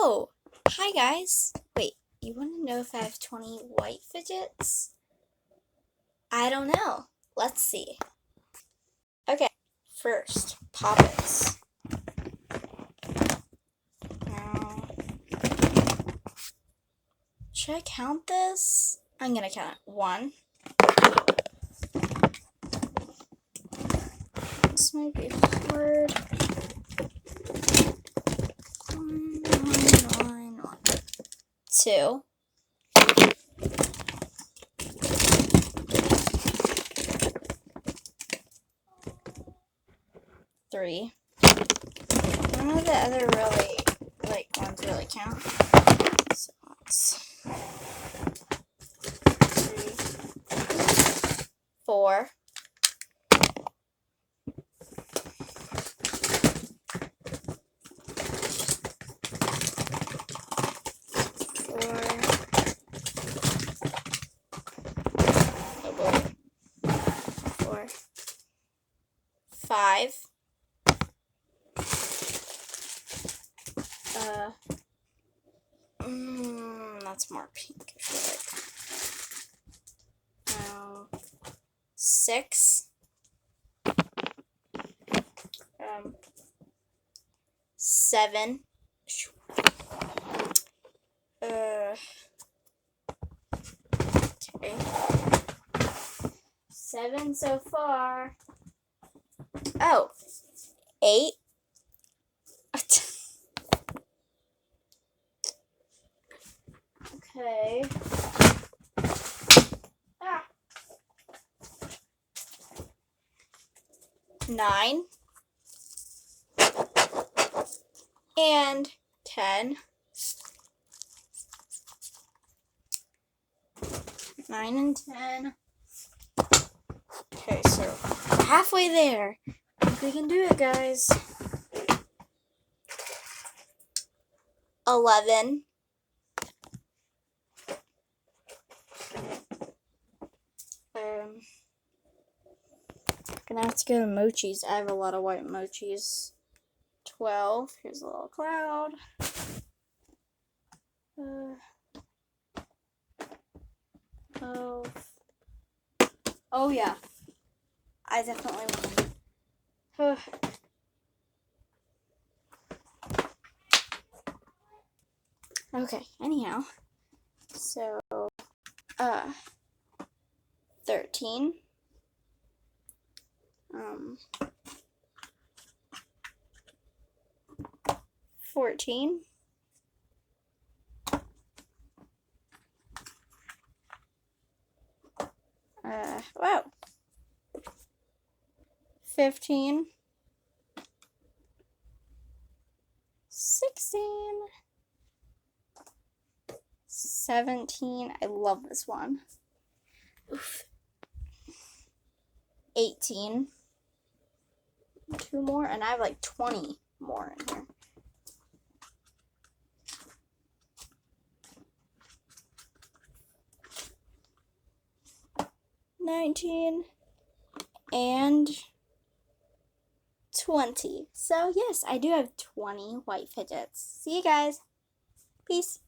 Oh, hi guys. Wait, you want to know if I have 20 white fidgets? I don't know. Let's see. Okay, first, poppets. Now, should I count this? I'm gonna count it. 1. This might be hard. 1. 2. 3. None of the other ones really count. So let's 3, 4. 4, 5. That's more pink, I feel like. 6. 7. Okay. 7 so far. Oh, 8. Okay. 9. And 10. 9 and 10. Okay, so halfway there. I think we can do it, guys. 11. 'Gonna have to go to mochis. I have a lot of white mochis. 12. Here's a little cloud. 12. Oh yeah, I definitely won. Okay, anyhow, so 13. 14. 15. 16. 17. I love this one. Oof. 18. 2 more, and I have like 20 more in here. 19 and 20. So yes, I do have 20 white fidgets. See you guys. Peace.